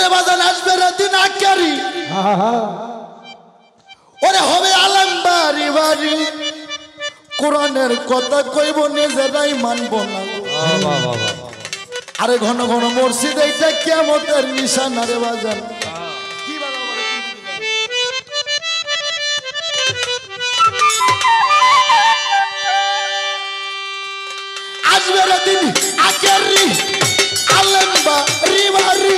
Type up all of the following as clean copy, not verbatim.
ওরে বাজান আসবে রাদিন আকারি ওরে হবে আলম বাড়ি বাড়ি কোরআনের কথা কইব নিজেরাই মানব না আরে ঘন ঘন মসজিদ এইটা কিয়ামতের নিশানা রে বাজান আসবে রাদিন আকারি আলম বাড়ি বাড়ি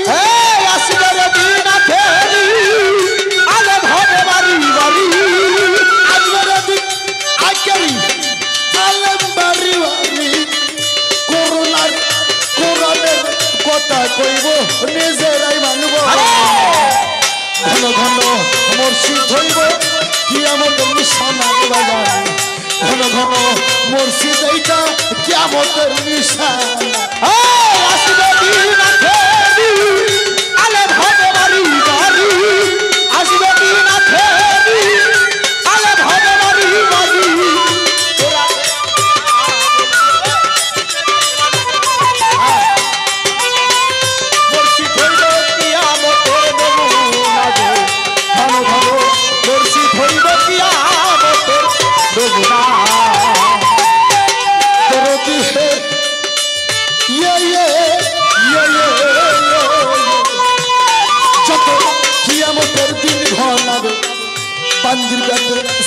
আসবে রাদিন আকারি আলম হবে বাড়ি বাড়ি আসবে রাদিন আকারি আলম বাড়ি বাড়ি কোরআনের কথা কইব নিজেরাই মানব ঘন ঘন মসজিদ হইব কিয়ামতের নিশানা বাজান ঘন ঘন মসজিদ এইটা কিয়ামতের নিশানা আসবে রাদিন আকারি আলম হবে বাড়ি বাড়ি আসবে রাদিন আকারি আলম হবে বাড়ি বাড়ি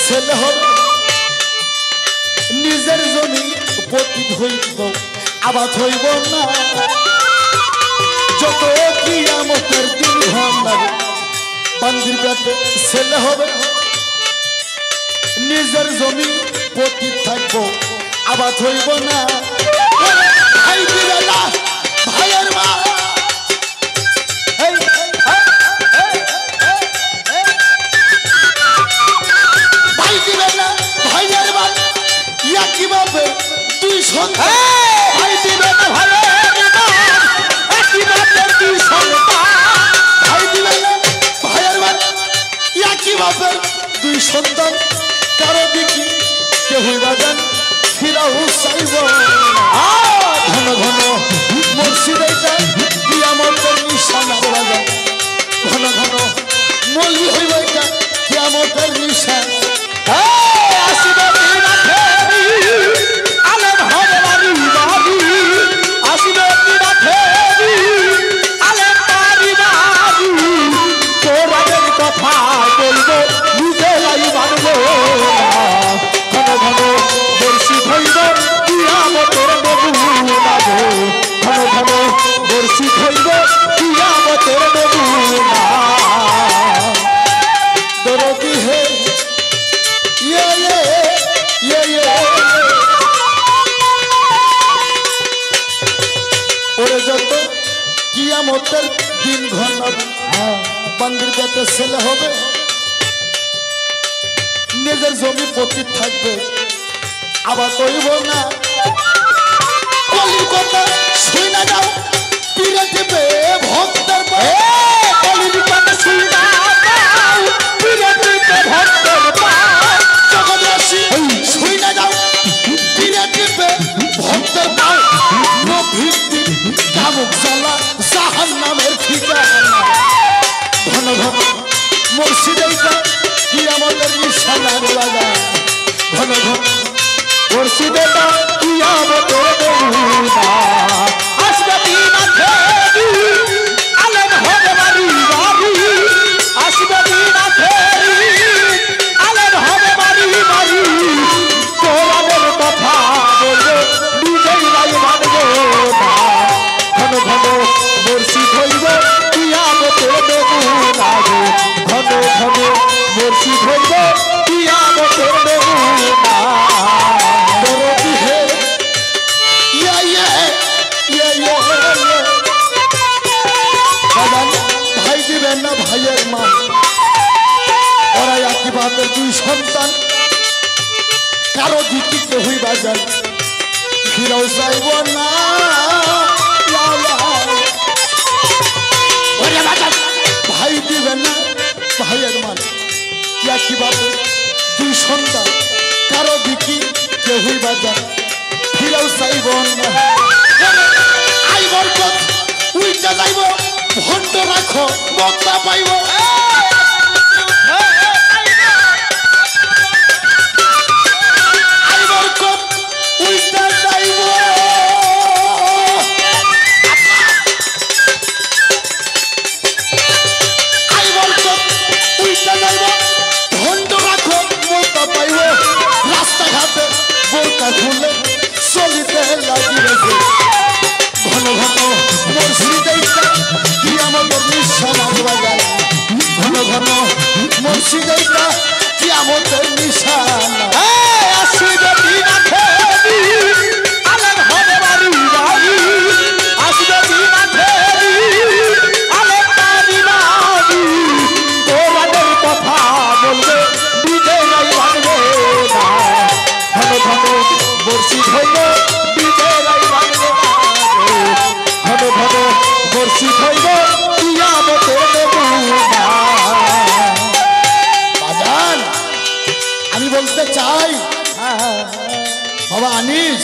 ছেলে হবে নিজের জমি পতিত হইব আবাদ হইব না যত কিয়ামতের দিন ঘনাবে বান্দির পেটে ছেলে হবে নিজের জমি পতিত থাকব আবাদ হইব না ভাই দিবে না ভাইয়ের মা কিভাবে তুই সন্তান ভাই দিবে না কিভাবে তুই সন্তান ভাই দিবে না ভাইয়ের বান কিভাবে দুই সন্তান কারো দিকে কেউই বাজান ফিরাও চাইব ঘন ঘন মসজিদে যায় কিয়ামতের নিশানা বাজান ঘন ঘন মৌলবি হইব এটা কিয়ামতের নিশানা আসিবে আলম হবে বাড়ি বাড়ি আসিবে আলম বাড়ি বাড়ি কোরআনের কথা বলবো নিজেরাই মানব ঘন ঘন বর্ষি হইব কিয়ামতের নমুনা ঘন ঘন বর্ষি হইব কিয়ামতের নমুনা দরদি হে ওরে যত কিয়ামতের দিন ঘনাবে বান্দির পেটে ছেলে হবে নিজের জমি পতিত থাকবে আবার কইব না কলির কথা শুই না যাও পীরে দেবে ভক্তের কলির কথা শুই না যাও পীরে দেবে ভক্তের জগৎবাসী শুই না যাও পীরে দেবে ভক্তের পাও ভিত্তি কামুক জ্বালা জাহান্নামের ঠিকানা ঘন ঘন মসজিদে কিয়ামতের নিশানা লাগা ঘন ঘন মসজিদে কিয়ামতের নমুনা আসবে দিন আখেরি আলম হবে বাড়ি বাড়ি আসবে দিন আখেরি আলম হবে বাড়ি বাড়ি কোরআনের কথা বলবো নিজেরাই মানব না ঘন ঘন মসজিদ হইব কিয়ামতের নমুনা ঘন ঘন মসজিদ হইব কিয়ামতের নমুনা দরদি হে ভাই দিবেন না ভাইয়ের মা ওরা একই বাপের দুই সন্তান কারো দিকে কেউই বাজান ফিরাও চাইব না ভাই দিবেন না ভাইয়ের মান একই বাপের দুই সন্তান কারো দিকে কেউই বাজান ফিরাও চাইব না আইবর পথ উল্টা যাইব ভণ্ড রাখো মক্কা পাইব আইবার কম উল্টা যাইব আইবার কম উল্টা যাইব ভণ্ড রাখো মক্কা পাইব রাস্তাঘাটে বোরকা খুলে চলিতে লাগিয়েছে ঘন ঘন মসজিদে কি আমাদের নিশানা বাজায় ঘন ঘন মসজিদে কি আমাদের নিশানা আসবে দিন খেলি আলের হবে বাড়ি বাড়ি আসবে দিন খেলি আলের বাড়ি বাড়ি তোরাদের কথা বলবে বিজে নাই ভাঙবে না ঘন ঘন বর্ষি হইল বিজে নাই ভাঙবে না ঘন ঘন বর্ষি হইল কিয়ামতের নমুনা বাজান আমি বলতে চাই বাবা আনিস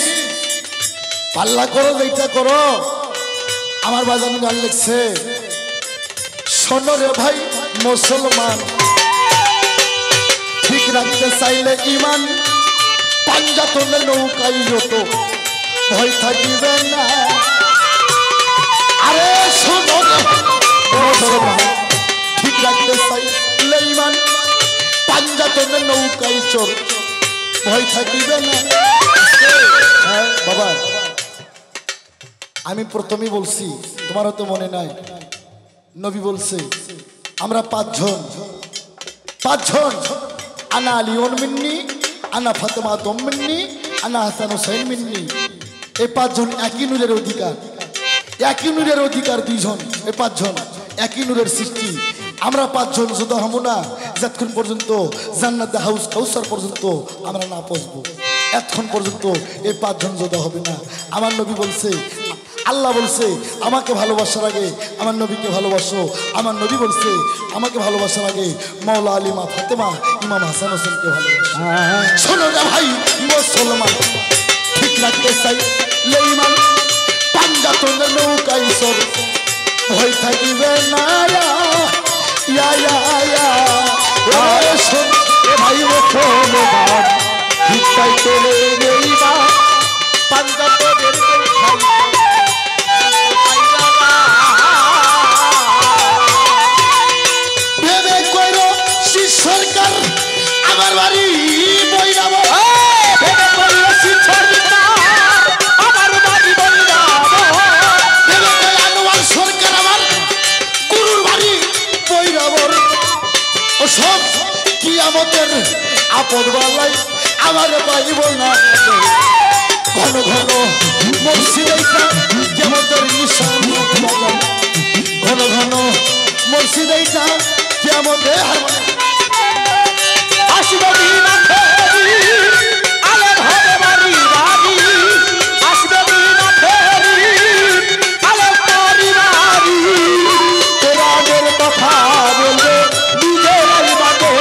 পাল্লা করো যেটা করো আমার বাজান গান লিখছে শোনো রে ভাই মুসলমান ঠিক রাখতে চাইলে ইমান পাঞ্জাতনে নৌকাই যত ভয় থাকিবে না আরে শোনো রে মুসলমান ঠিক রাখতে চাইলে ইমান পাঞ্জাতনে নৌকাই চোর ভয় থাকিবে না বাবা আমি প্রথমেই বলছি তোমার হয়তো মনে নাই নবী বলছে আমরা পাঁচজন আনা আলিউন মিন্নি আনা ফাতেমা তুম মিন্নি আনা হাসান হুসাইন মিন্নি এই পাঁচজন একই নূরের অধিকার দুইজন এই পাঁচজন একই নূরের সৃষ্টি আমরা পাঁচজন যোদ্ধা হব না যতক্ষণ পর্যন্ত জান্নাতে হাউস কাউসার পর্যন্ত আমরা না পৌঁছবো এতক্ষণ পর্যন্ত এই পাঁচজন যোদ্ধা হবে না আমার নবী বলছে আল্লাহ বলছে আমাকে ভালোবাসার আগে আমার নবীকে ভালোবাসো আমার নবী বলছে আমাকে ভালোবাসার আগে মাওলা আলী মা ফাতেমা ইমাম হাসান হোসেনকে ভালোবাসো শোনো না ভাই মুসলমান ঠিক রাখতে চাই লেইমান পাঞ্জাতনের নৌকাই সর ভয় থাকিবে না ইয়া ইয়া ইয়া শোন এ ভাই মুসলমান ঠিক চাইতে নেইবা পাঞ্জাবের ভেবে কইরো শি সরকার আমার বাড়ি বইরাবো ভেবে কইরো শি সরকার আমার বাড়ি বইরাবো ভেবে কই আনোয়ার সরকার আমার গুরুর বাড়ি বইরাবো ও সব কিয়ামতের আপদ বালাই আমার পাইব না ঘন ঘন মসজিদে কিয়ামতের নিশান বাজায় ঘন ঘন মসজিদে কিয়ামতের আসবে দিন খেলি আলের হবে বাড়ি বাড়ি আসবে দিন খেলি আলের বাড়ি বাড়ি তোরাদের কথা বলবে বিজে নাই বাঁধে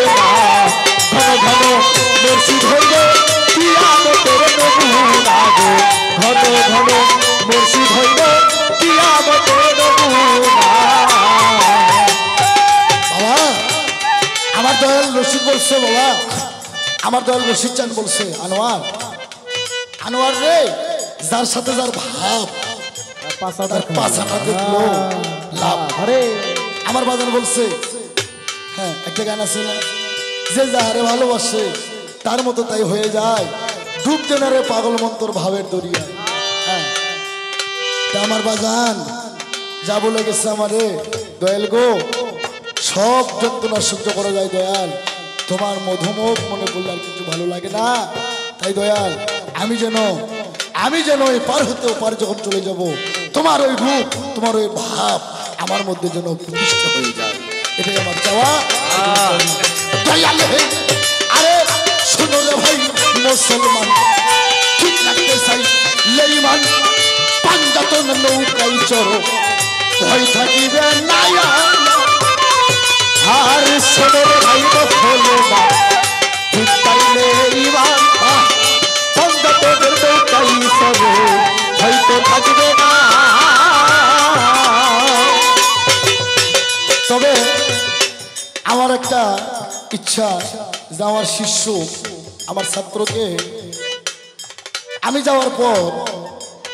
না ঘন ঘন মসজিদ হইল কিয়ামতের নমুনা গো ঘন ঘন মসজিদ হইল কিয়ামতের নমুনা বাবা আমার দয়াল রশিদ বলছে বাবা আমার দয়াল রশিদ চান বলছে আনোয়ার রে যার সাথে যার ভাব তার পাছাটা দেখলো লাভ আমার বাজার বলছে হ্যাঁ একটা গান আছে না যে যাহারে ভালোবাসে তার মতো তাই হয়ে যায় ডুব দেনারে পাগল মন্তর ভাবের দরিয়া হ্যাঁ তা আমার বাজান যা বলে গেছে আমারে দয়াল গো সব যন্ত্রণা সহ্য করা যায় দয়াল তোমার মধুমুখ মনে করলে আর কিছু ভালো লাগে না তাই দয়াল আমি যেন এই পার হতে পার যখন চলে যাব তোমার ওই রূপ তোমার ওই ভাব আমার মধ্যে যেন প্রতিষ্ঠা হয়ে যায় এটাই আমার চাওয়া দয়াল হে আরে শোনো রে ভাই মুসলমান ঠিক রাখতে চাই লেইমান পাঞ্জাতন নৌকাই চড়ো ভয় থাকিবে না আর শোনো রে ভাই মুসলমান ঠিক চাইলে ইমান পাঞ্জাতনের নৌকাই চড়ো হয়তো থাকবে না একটা ইচ্ছা যে আমার শিষ্য আমার ছাত্রকে আমি যাওয়ার পর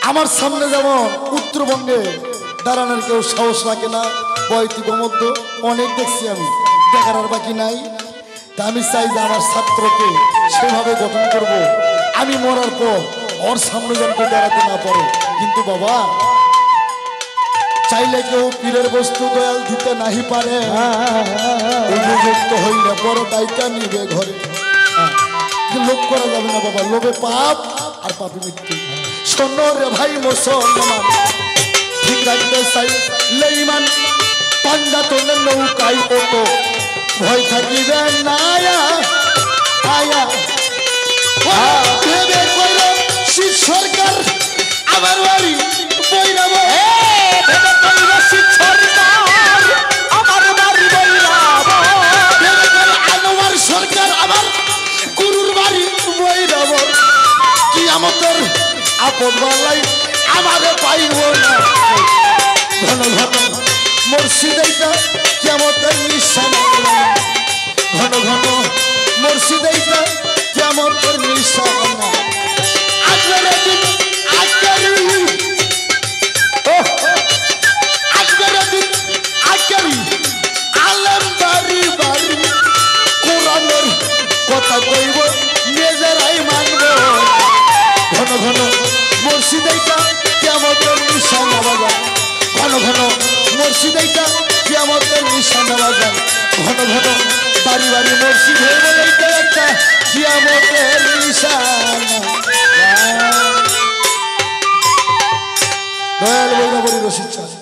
আমার সামনে যেমন উত্তরবঙ্গে দাঁড়ানোর কেউ সাহস রাখে না, বয়তিক মধ্য অনেক দেখছি আমি, দেখার আর বাকি নাই। তা আমি চাই যে আমার ছাত্রকে সেভাবে গঠন করব, আমি মরার পর ওর সামনে যেন কেউ দাঁড়াতে না পারে। কিন্তু বাবা চাইলে কেউ পীরের বস্তু দয়াল দিতে নাহি পারে, উপযুক্ত হইলে বড় দায়িত্ব নিবে ঘরে। লোভ করা যাবে না বাবা, লোভে পাপ আর পাপে মৃত্যু। শোনো রে ভাই মুসলমান, ঠিক রাখতে চাইলে ইমান, পাঞ্জাতনের নৌকায় ওঠো, ভয় থাকিবে না আয়া। ভেবে কইল শীত সরকার আমার বাড়ি বৈরাব, ভেবে কইল শীত সরকার আমার বাড়ি বৈরাব, ভেবে কইল আনোয়ার সরকার আমার গুরুর বাড়ি বৈরাব। কি আমাদের আপদ বালাই আমারে পাইব না, ঘন ঘন মুর্শিদাইটা কেমতের নিশানা, ঘন ঘন মুর্শিদাইটা কেমতের নিশানা। আসবে দিন আজকারি, আসবে দিন আজকারি, আলেম বাড়ি বাড়ি কোরআনের কথা কইব নিজেরাই মানব। ঘন ঘন মুর্শিদাইটা কেমতের নিশানা বাজার, ঘন ঘন মুর্শিদাইটা কিয়ামতের নিশানা বাজার, ঘন ঘন বাড়ি বাড়ি মুর্শিদ হয়ে বলে একটা কিয়ামতের নিশানা। দয়াল বৈরাবরী রশিদ চায়।